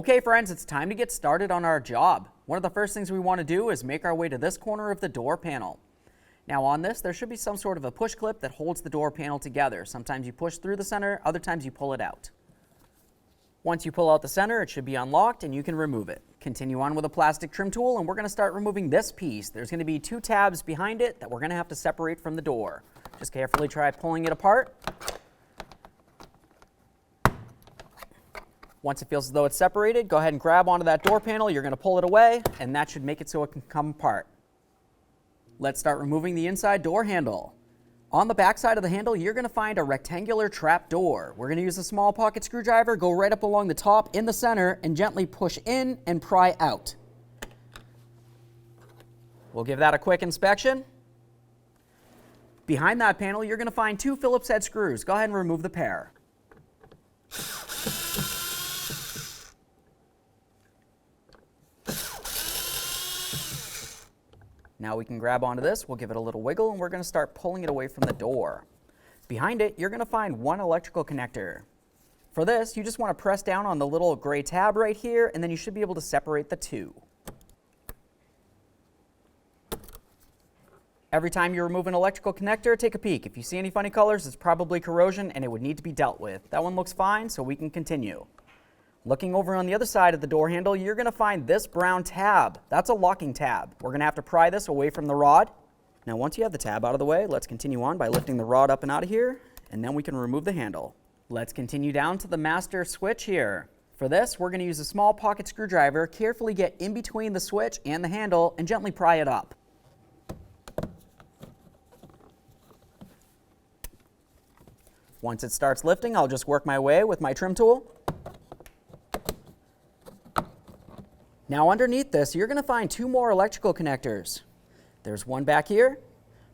Okay friends, it's time to get started on our job. One of the first things we want to do is make our way to this corner of the door panel. Now on this, there should be some sort of a push clip that holds the door panel together. Sometimes you push through the center, other times you pull it out. Once you pull out the center, it should be unlocked and you can remove it. Continue on with a plastic trim tool and we're going to start removing this piece. There's going to be 2 tabs behind it that we're going to have to separate from the door. Just carefully try pulling it apart. Once it feels as though it's separated, go ahead and grab onto that door panel. You're going to pull it away, and that should make it so it can come apart. Let's start removing the inside door handle. On the back side of the handle, you're going to find a rectangular trap door. We're going to use a small pocket screwdriver, go right up along the top in the center, and gently push in and pry out. We'll give that a quick inspection. Behind that panel, you're going to find 2 Phillips head screws. Go ahead and remove the pair. Now we can grab onto this, we'll give it a little wiggle, and we're going to start pulling it away from the door. Behind it, you're going to find 1 electrical connector. For this, you just want to press down on the little gray tab right here, and then you should be able to separate the 2. Every time you remove an electrical connector, take a peek. If you see any funny colors, it's probably corrosion and it would need to be dealt with. That one looks fine, so we can continue. Looking over on the other side of the door handle, you're going to find this brown tab. That's a locking tab. We're going to have to pry this away from the rod. Now once you have the tab out of the way, let's continue on by lifting the rod up and out of here, and then we can remove the handle. Let's continue down to the master switch here. For this, we're going to use a small pocket screwdriver, carefully get in between the switch and the handle, and gently pry it up. Once it starts lifting, I'll just work my way with my trim tool. Now underneath this, you're going to find 2 more electrical connectors. There's one back here.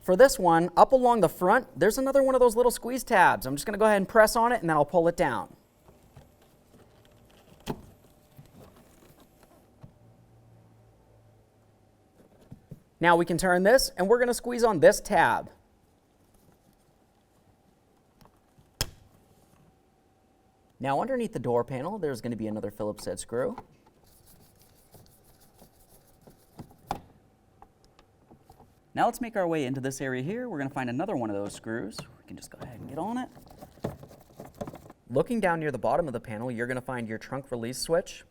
For this one, up along the front, there's another one of those little squeeze tabs. I'm just going to go ahead and press on it and then I'll pull it down. Now we can turn this and we're going to squeeze on this tab. Now underneath the door panel, there's going to be another Phillips head screw. Now let's make our way into this area here. We're going to find another one of those screws. We can just go ahead and get on it. Looking down near the bottom of the panel, you're going to find your trunk release switch.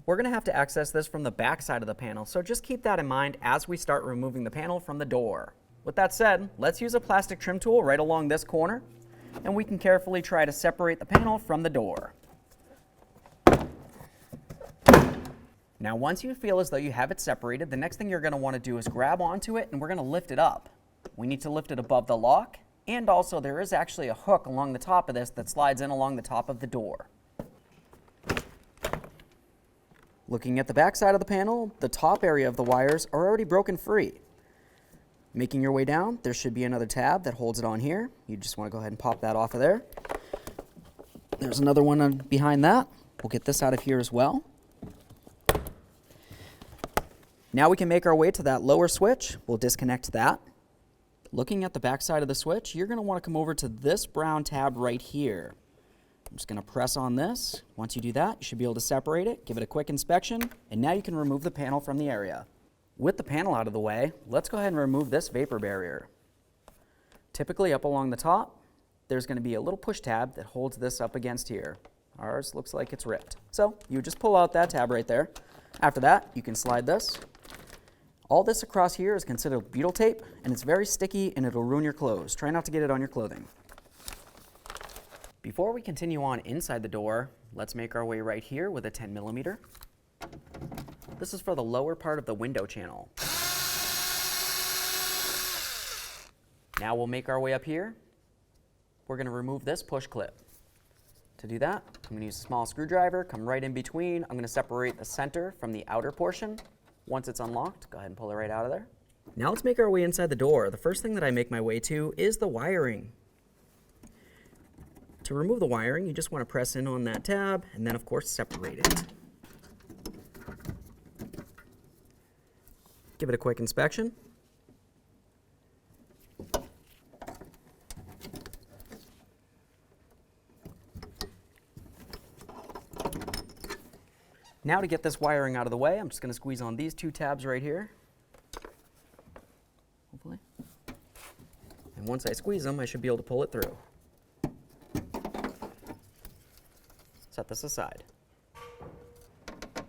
We're going to have to access this from the back side of the panel, so just keep that in mind as we start removing the panel from the door. With that said, let's use a plastic trim tool right along this corner, and we can carefully try to separate the panel from the door. Now once you feel as though you have it separated, the next thing you're going to want to do is grab onto it and we're going to lift it up. We need to lift it above the lock, and also there is actually a hook along the top of this that slides in along the top of the door. Looking at the back side of the panel, the top area of the wires are already broken free. Making your way down, there should be another tab that holds it on here. You just want to go ahead and pop that off of there. There's another one behind that. We'll get this out of here as well. Now we can make our way to that lower switch. We'll disconnect that. Looking at the back side of the switch, you're going to want to come over to this brown tab right here. I'm just going to press on this. Once you do that, you should be able to separate it, give it a quick inspection, and now you can remove the panel from the area. With the panel out of the way, let's go ahead and remove this vapor barrier. Typically up along the top, there's going to be a little push tab that holds this up against here. Ours looks like it's ripped. So you just pull out that tab right there. After that, you can slide this. All this across here is considered butyl tape, and it's very sticky and it'll ruin your clothes. Try not to get it on your clothing. Before we continue on inside the door, let's make our way right here with a 10mm. This is for the lower part of the window channel. Now we'll make our way up here. We're going to remove this push clip. To do that, I'm going to use a small screwdriver, come right in between. I'm going to separate the center from the outer portion. Once it's unlocked, go ahead and pull it right out of there. Now let's make our way inside the door. The first thing that I make my way to is the wiring. To remove the wiring, you just want to press in on that tab and then of course separate it. Give it a quick inspection. Now to get this wiring out of the way, I'm just going to squeeze on these two tabs right here. Hopefully. And once I squeeze them, I should be able to pull it through. Set this aside.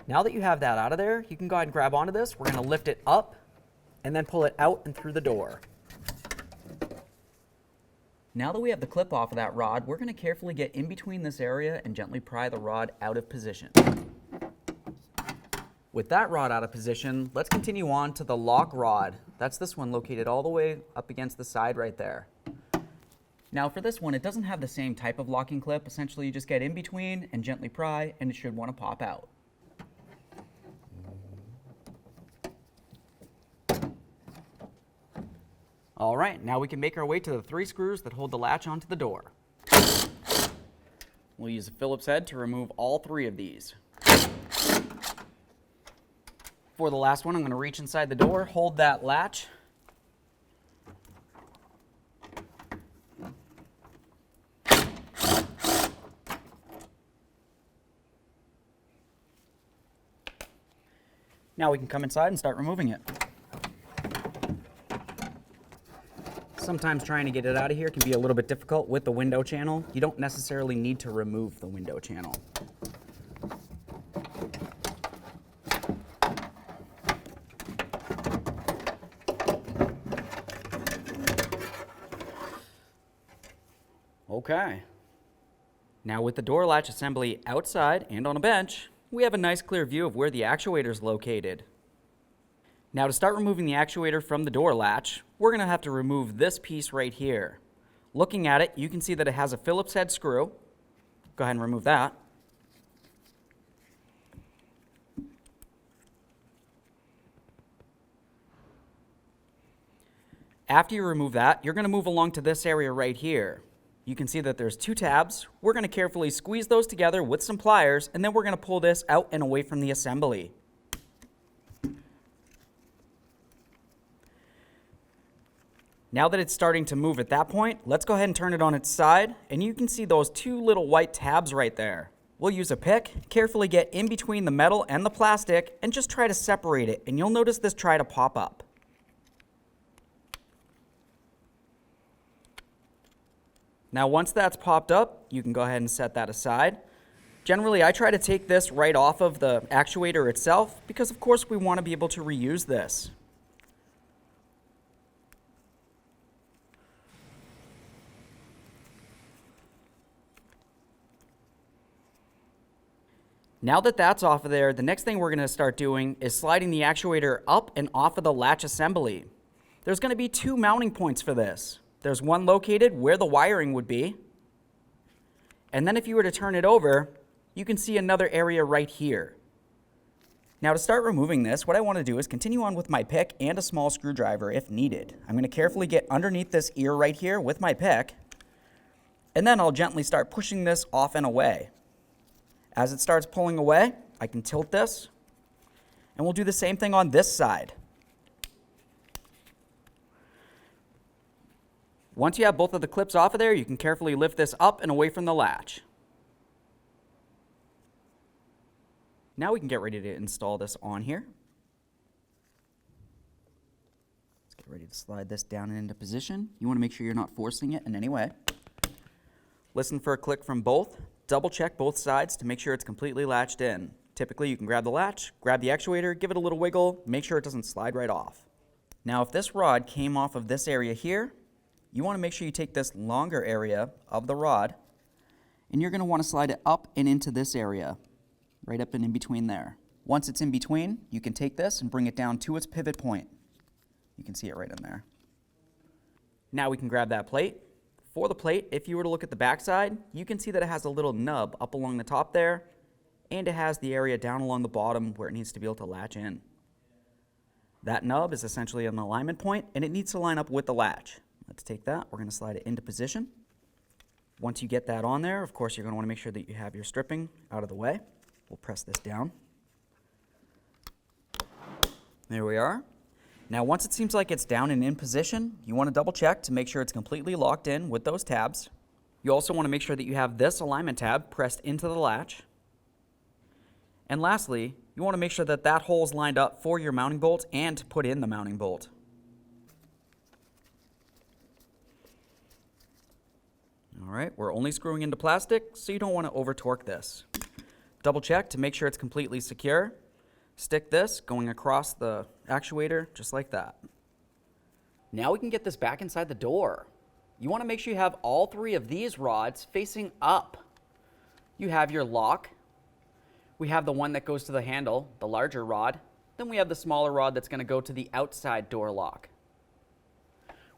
Now that you have that out of there, you can go ahead and grab onto this. We're going to lift it up and then pull it out and through the door. Now that we have the clip off of that rod, we're going to carefully get in between this area and gently pry the rod out of position. With that rod out of position, let's continue on to the lock rod. That's this one located all the way up against the side right there. Now for this one, it doesn't have the same type of locking clip. Essentially, you just get in between and gently pry, and it should want to pop out. All right, now we can make our way to the 3 screws that hold the latch onto the door. We'll use a Phillips head to remove all 3 of these. For the last one, I'm going to reach inside the door, hold that latch. Now we can come inside and start removing it. Sometimes trying to get it out of here can be a little bit difficult with the window channel. You don't necessarily need to remove the window channel. Okay. Now with the door latch assembly outside and on a bench, we have a nice clear view of where the actuator is located. Now to start removing the actuator from the door latch, we're going to have to remove this piece right here. Looking at it, you can see that it has a Phillips head screw. Go ahead and remove that. After you remove that, you're going to move along to this area right here. You can see that there's 2 tabs. We're going to carefully squeeze those together with some pliers, and then we're going to pull this out and away from the assembly. Now that it's starting to move at that point, let's go ahead and turn it on its side, and you can see those 2 little white tabs right there. We'll use a pick, carefully get in between the metal and the plastic, and just try to separate it, and you'll notice this try to pop up. Now once that's popped up, you can go ahead and set that aside. Generally, I try to take this right off of the actuator itself because of course we want to be able to reuse this. Now that that's off of there, the next thing we're going to start doing is sliding the actuator up and off of the latch assembly. There's going to be 2 mounting points for this. There's one located where the wiring would be. And then if you were to turn it over, you can see another area right here. Now to start removing this, what I want to do is continue on with my pick and a small screwdriver if needed. I'm going to carefully get underneath this ear right here with my pick, and then I'll gently start pushing this off and away. As it starts pulling away, I can tilt this, and we'll do the same thing on this side. Once you have both of the clips off of there, you can carefully lift this up and away from the latch. Now we can get ready to install this on here. Let's get ready to slide this down and into position. You want to make sure you're not forcing it in any way. Listen for a click from both. Double check both sides to make sure it's completely latched in. Typically, you can grab the latch, grab the actuator, give it a little wiggle, make sure it doesn't slide right off. Now, if this rod came off of this area here, you want to make sure you take this longer area of the rod, and you're going to want to slide it up and into this area, right up and in between there. Once it's in between, you can take this and bring it down to its pivot point. You can see it right in there. Now we can grab that plate. For the plate, if you were to look at the back side, you can see that it has a little nub up along the top there, and it has the area down along the bottom where it needs to be able to latch in. That nub is essentially an alignment point, and it needs to line up with the latch. Let's take that. We're going to slide it into position. Once you get that on there, of course, you're going to want to make sure that you have your stripping out of the way. We'll press this down. There we are. Now, once it seems like it's down and in position, you want to double check to make sure it's completely locked in with those tabs. You also want to make sure that you have this alignment tab pressed into the latch. And lastly, you want to make sure that that hole is lined up for your mounting bolt and to put in the mounting bolt. All right, we're only screwing into plastic, so you don't want to over torque this. Double check to make sure it's completely secure. Stick this going across the actuator just like that. Now we can get this back inside the door. You want to make sure you have all three of these rods facing up. You have your lock. We have the one that goes to the handle, the larger rod. Then we have the smaller rod that's going to go to the outside door lock.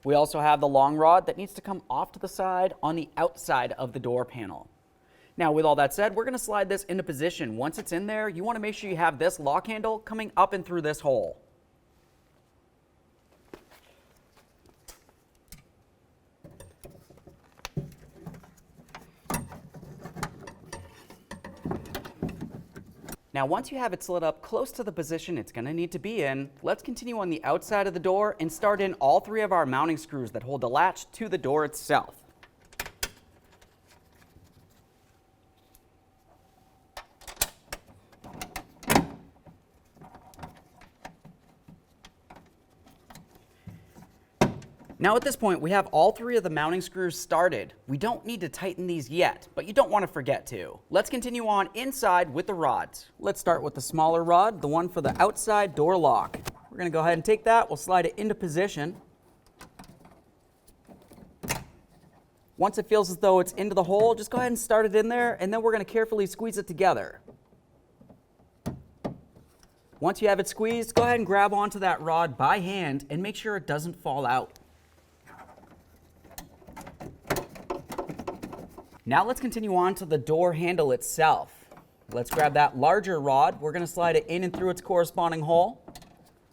We also have the long rod that needs to come off to the side on the outside of the door panel. Now, with all that said, we're going to slide this into position. Once it's in there, you want to make sure you have this lock handle coming up and through this hole. Now, once you have it slid up close to the position it's going to need to be in, let's continue on the outside of the door and start in all three of our mounting screws that hold the latch to the door itself. Now at this point, we have all three of the mounting screws started. We don't need to tighten these yet, but you don't want to forget to. Let's continue on inside with the rods. Let's start with the smaller rod, the one for the outside door lock. We're going to go ahead and take that. We'll slide it into position. Once it feels as though it's into the hole, just go ahead and start it in there, and then we're going to carefully squeeze it together. Once you have it squeezed, go ahead and grab onto that rod by hand and make sure it doesn't fall out. Now let's continue on to the door handle itself. Let's grab that larger rod. We're going to slide it in and through its corresponding hole.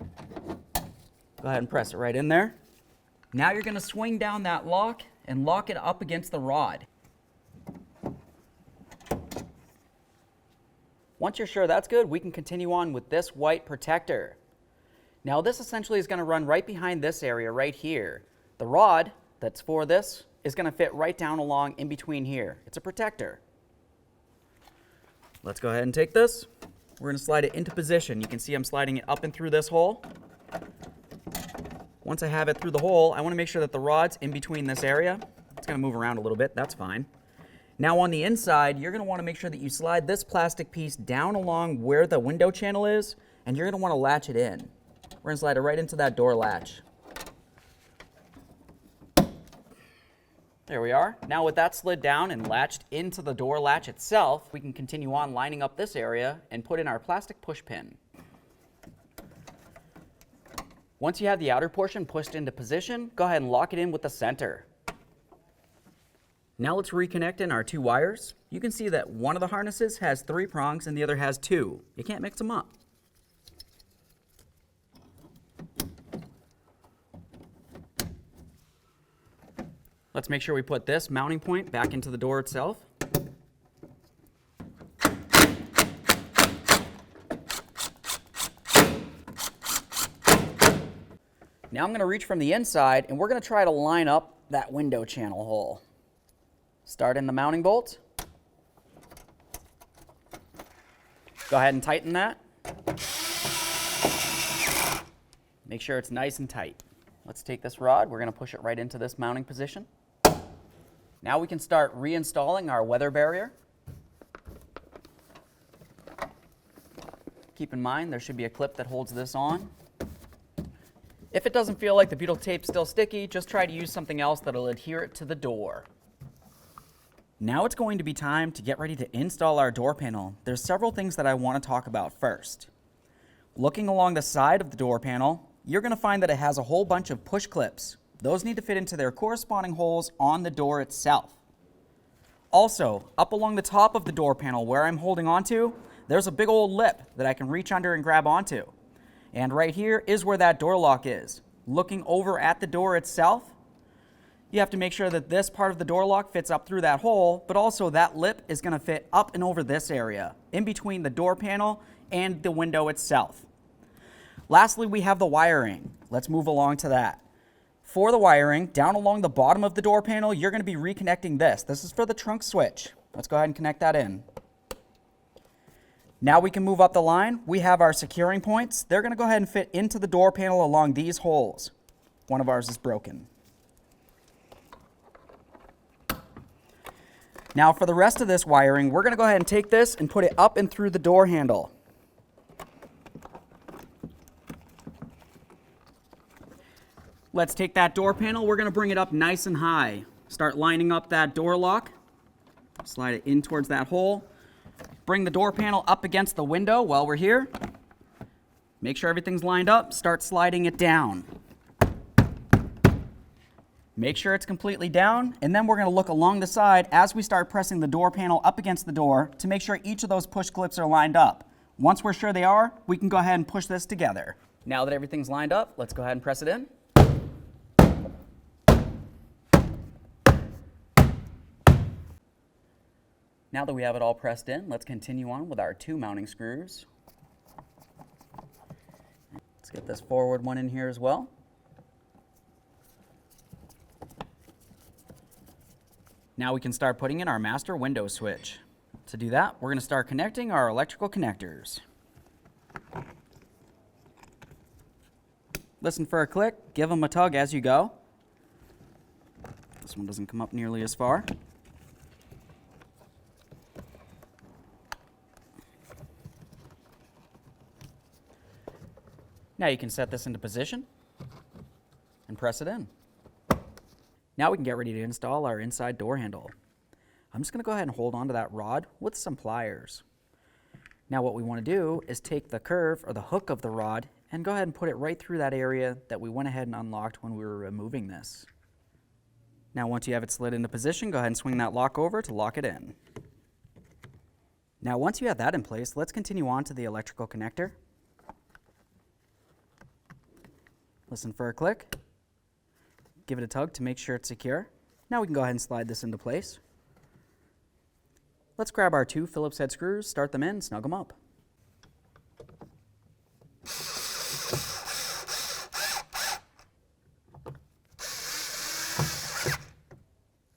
Go ahead and press it right in there. Now you're going to swing down that lock and lock it up against the rod. Once you're sure that's good, we can continue on with this white protector. Now this essentially is going to run right behind this area right here. The rod that's for this is going to fit right down along in between here. It's a protector. Let's go ahead and take this. We're going to slide it into position. You can see I'm sliding it up and through this hole. Once I have it through the hole, I want to make sure that the rod's in between this area. It's going to move around a little bit. That's fine. Now on the inside, you're going to want to make sure that you slide this plastic piece down along where the window channel is, and you're going to want to latch it in. We're going to slide it right into that door latch. There we are. Now with that slid down and latched into the door latch itself, we can continue on lining up this area and put in our plastic push pin. Once you have the outer portion pushed into position, go ahead and lock it in with the center. Now let's reconnect in our two wires. You can see that one of the harnesses has 3 prongs and the other has 2. You can't mix them up. Let's make sure we put this mounting point back into the door itself. Now I'm going to reach from the inside and we're going to try to line up that window channel hole. Start in the mounting bolt. Go ahead and tighten that. Make sure it's nice and tight. Let's take this rod. We're going to push it right into this mounting position. Now we can start reinstalling our weather barrier. Keep in mind there should be a clip that holds this on. If it doesn't feel like the butyl tape's still sticky, just try to use something else that'll adhere it to the door. Now it's going to be time to get ready to install our door panel. There's several things that I want to talk about first. Looking along the side of the door panel, you're going to find that it has a whole bunch of push clips. Those need to fit into their corresponding holes on the door itself. Also, up along the top of the door panel where I'm holding onto, there's a big old lip that I can reach under and grab onto. And right here is where that door lock is. Looking over at the door itself, you have to make sure that this part of the door lock fits up through that hole, but also that lip is going to fit up and over this area, in between the door panel and the window itself. Lastly, we have the wiring. Let's move along to that. For the wiring, down along the bottom of the door panel, you're going to be reconnecting this. This is for the trunk switch. Let's go ahead and connect that in. Now we can move up the line. We have our securing points. They're going to go ahead and fit into the door panel along these holes. One of ours is broken. Now for the rest of this wiring, we're going to go ahead and take this and put it up and through the door handle. Let's take that door panel. We're going to bring it up nice and high. Start lining up that door lock. Slide it in towards that hole. Bring the door panel up against the window while we're here. Make sure everything's lined up. Start sliding it down. Make sure it's completely down, and then we're going to look along the side as we start pressing the door panel up against the door to make sure each of those push clips are lined up. Once we're sure they are, we can go ahead and push this together. Now that everything's lined up, let's go ahead and press it in. Now that we have it all pressed in, let's continue on with our 2 mounting screws. Let's get this forward one in here as well. Now we can start putting in our master window switch. To do that, we're going to start connecting our electrical connectors. Listen for a click, give them a tug as you go. This one doesn't come up nearly as far. Now you can set this into position and press it in. Now we can get ready to install our inside door handle. I'm just going to go ahead and hold on to that rod with some pliers. Now what we want to do is take the curve or the hook of the rod and go ahead and put it right through that area that we went ahead and unlocked when we were removing this. Now once you have it slid into position, go ahead and swing that lock over to lock it in. Now once you have that in place, let's continue on to the electrical connector. Listen for a click. Give it a tug to make sure it's secure. Now we can go ahead and slide this into place. Let's grab our 2 Phillips head screws, start them in, snug them up.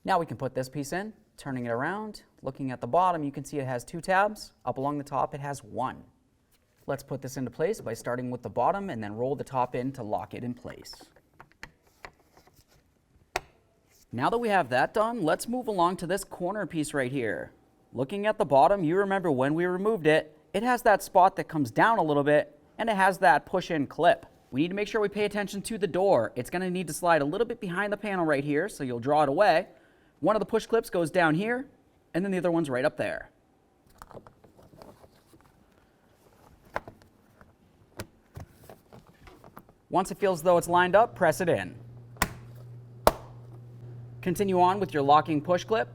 Now we can put this piece in, turning it around. Looking at the bottom, you can see it has 2 tabs. Up along the top, it has 1. Let's put this into place by starting with the bottom and then roll the top in to lock it in place. Now that we have that done, let's move along to this corner piece right here. Looking at the bottom, you remember when we removed it, it has that spot that comes down a little bit and it has that push-in clip. We need to make sure we pay attention to the door. It's going to need to slide a little bit behind the panel right here, so you'll draw it away. One of the push clips goes down here, and then the other one's right up there. Once it feels as though it's lined up, press it in. Continue on with your locking push clip.